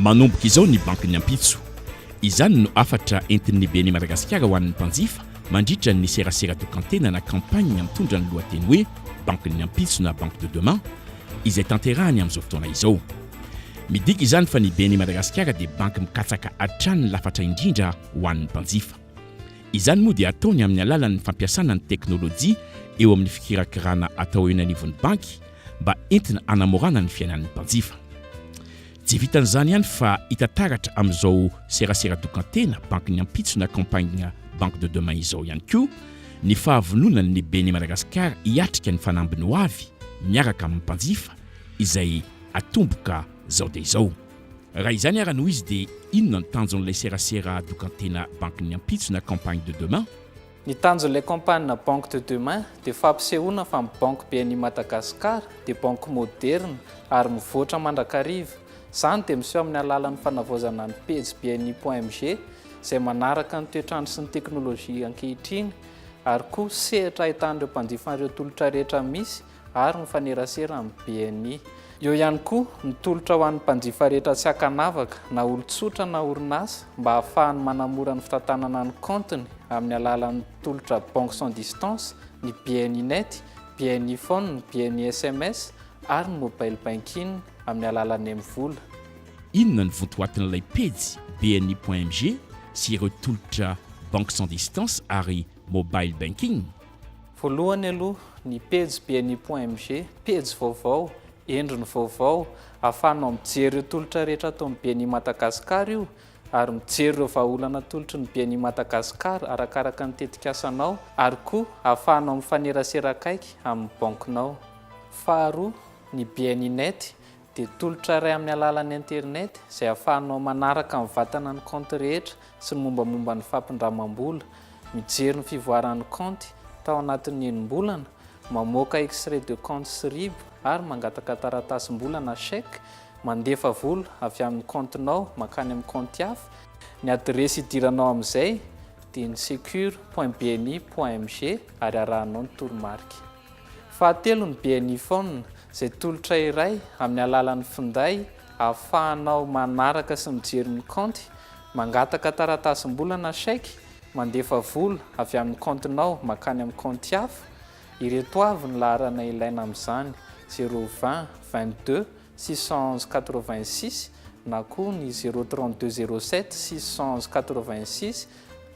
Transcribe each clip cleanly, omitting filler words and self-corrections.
manomboka izao ny bankin'ny ampitso izany no afatra entin'ny beny Madagasikara ho an'ny mpanjifa mandritra ny serasera dokantena na campagne mitondra ny lohateny hoe bankin'ny ampitso na banque de demain izay tanterahany amin'izao fotoana izao. Midika izany fa ny beny Madagasikara dia banky mikatsaka hatrany ny lafatra indrindra ho an'ny mpanjifa. Izany moa dia ataony amin'ny alalan'ny fampiasana ny teknôlôjia eo amin'ny fikirakirana atao eo anivon'ny banky mba entina hanamorana ny fiainan'ny mpanjifa. Tsy vitan'izany ihany fa hitataratra amin'izao serasera dokantena bankin'ny ampitso na campagne banque de demain izao ihany koa ny fahavononan'ny beny Madagasikara hiatrika ny fanambiny ho avy miaraka amin'ny mpanjifa izay atomboka zao dia izao. Raha izany ara noho izy dia inona ny tanjon'ilay serasera dokantena bankin'ny ampitso na campagne de demain? Ny tanjon'ilay campagne na banque de demain dia fampisehoana fa ny banque BNI Madagasikara dia banque moderne ary mivoatra mandrakariva. Izany dia miseho amin'ny alalan'ny fanavaozana ny page bni.mg izay manaraka ny toetrandro sy ny teknôlôjia ankehitriny ary koa sehatra ahitan'ireo mpanjifan'ireo tolotra rehetra misy ary ny fanerasera amin'ny BNI. Eo ihany koa ny tolotra ho an'ny mpanjifa rehetra tsy ankanavaka na olon-tsotra na orinasa mba ahafahany manamora ny fitantanana ny compteny amin'ny alalan'ny tolotra banque sans distance, ny BNI net, BNI phone, BNI SMS ary ny mobile banking amin'ny alalan'ny M-vola. Inona ny vontoatin'ilay pejy bni.mg sy ireo tolotra banque sans distance ary mobile banking? Voalohany aloha ny pejy bni.mg, pejy vaovao, endriny vaovao, ahafahanao mijery ireo tolotra rehetra atao amin'ny BNI Madagasikara io ary mijery ireo vahaolana tolotry ny BNI Madagasikara arakaraka ny tetikasanao ary koa ahafahanao mifanerasera akaiky amin'ny bankinao. Faharoa ny BNI net dia tolotra iray amin'ny alalan'ny internet izay ahafahanao manaraka ny vatana ny compte rehetra sy ny mombamomba ny fampindramam-bola, mijery ny fivoaran'ny compte tao anatin'ny enim-bolana, mamoaka extrait de compte sy RIB ary mangataka taratasym-bola na chèque, mandefa vola avy amin'ny comptenao makany amin'ny compte hafa. Ny adresy idiranao amin'izay dia ny secure.bni.mg ary arahanao ny toromarika. Fahatelo ny BNI phone izay tolotra iray amin'ny alalan'ny finday ahafahanao manaraka sy mijery ny compte, mangataka taratasym-bola na chèque, mandefa vola avy amin'ny comptenao makany amin'ny compte hafa. Ireto avy ny laharana ilaina amin'izany: 020 22 611 86 na koa ny 032 07 611 86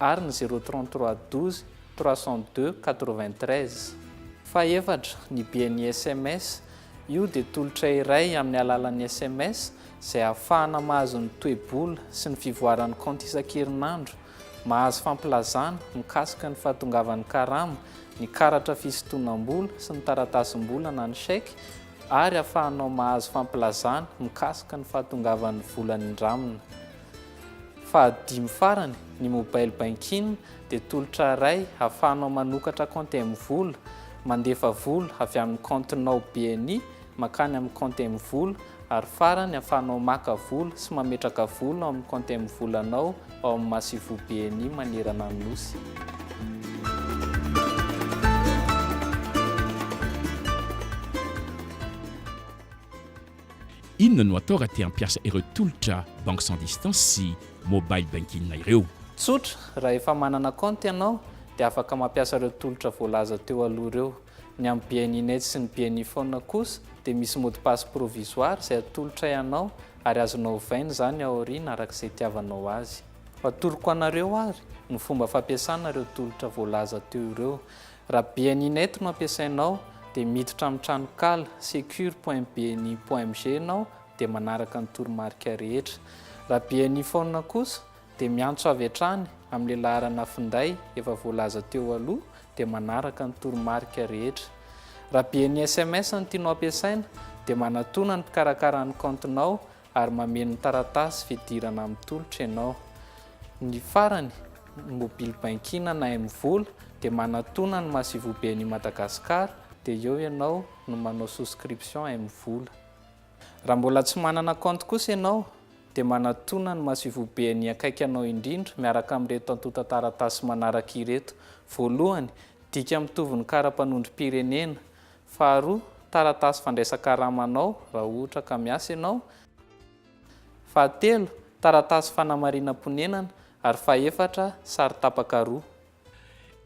ary ny 033 12 302 93. Fahaefatra ny BNI SMS. Io dia tolotra iray amin'ny alalan'ny SMS izay ahafahana mahazo ny toe-bola sy ny fivoaran'ny compte isan-kerinandro, mahazo fampilazana mikasika ny fahatongavan'ny karama, ny karatra fisintonam-bola sy ny taratasym-bola na ny chèque ary ahafahanao mahazo fampilazana mikasika ny fahatongavan'ny volan'ny indramina. Fahadimy farany ny mobile banking dia tolotra iray ahafahanao manokatra compte M-vola, mandefa vola avy amin'ny comptenao BNI makany amin'ny compte M-vola ary farany ahafahanao maka vola sy mametraka vola ao amin'ny compte M-volanao ao amin'ny masivo BNI manerana ny nosy. Inona no atao raha te hampiasa ireo tolotra banque sans distance sy mobile banking na ireo? Tsotra, raha efa manana compte ianao dia afaka mampiasa ireo tolotra voalaza teo aloha ireo. Ny amin'ny BNI net sy ny BNI phone kosa dia misy mot de passe provisoire izay atolotra ianao ary azonao vaina izany ao aoriana arak'izay itiavanao azy. Atoroko anareo ary ny fomba fampiasana ireo tolotra voalaza teo ireo. Raha BNI net no ampiasainao dia miditra amin'ny tranokala secure.bni.mg ianao dia manaraka ny toromarika rehetra. Raha BNI phone kosa dia miantso avy hatrany amin'ny laharana finday efa voalaza teo aloha dia manaraka ny toromarika rehetra. Raha BNI SMS no tianao ampiasaina dia manatona ny mpikarakara ny comptenao ary mameno ny taratasy fidirana amin'ny tolotra ianao. Ny farany mobile banking na M-vola dia manatona ny masivo BNI Madagasikara dia eo ianao no manao souscription M-vola. Raha mbola tsy manana compte kosa ianao dia manatona ny masivo BNI akaiky anao indrindra miaraka amin'ireto antota taratasy manaraka ireto. Voalohany, dika mitovy ny kara-panondrom-pirenena. Faharoa, taratasy fandraisam-karamanao raha ohatra ka miasa ianao. fahatelo taratasy fanamarinam-ponenana ary faefatra sary tapaka roa.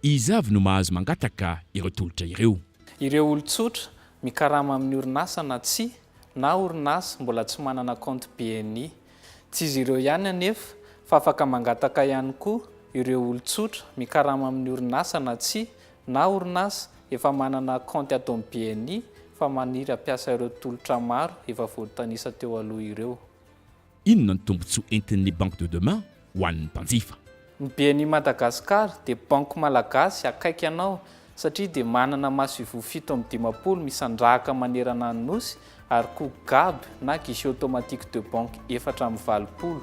Izy avy no mahazo mangataka ireo tolotra ireo. Ireo olon-tsotra mikarama amin'ny orinasa na tsy na orinasa mbola tsy manana compte BNI. Tsy izy ireo ihany anefa fa afaka mangataka ihany koa ireo olon-tsotra mikarama amin'ny orinasa na tsy na orinasa efa manana compte ato amin'ny BNI fa maniry hampiasa ireo tolotra maro efa voatanisa teo aloha ireo. Inona ny tombontsoa entin'ny Banque de Demain ho an'ny mpanjifa? Ny BNI Madagasikara dia banky malagasy akaiky anao satria dia manana maso fito amin'ny dimapolo misandrahaka manerana ny nosy ary koa GAB na guichet automatique de banque 420.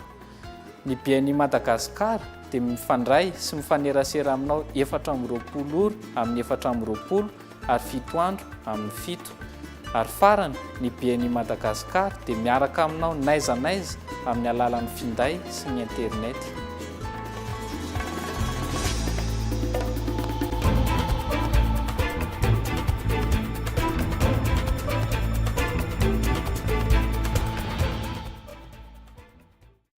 Ny BNI Madagasikara dia mifandray sy mifanerasera aminao 420 ora amin'ny 420 ary 7 andro amin'ny 7. Ary farany ny BNI Madagasikara dia miaraka aminao n'aiza n'aiza amin'ny alalan'ny finday sy ny internet.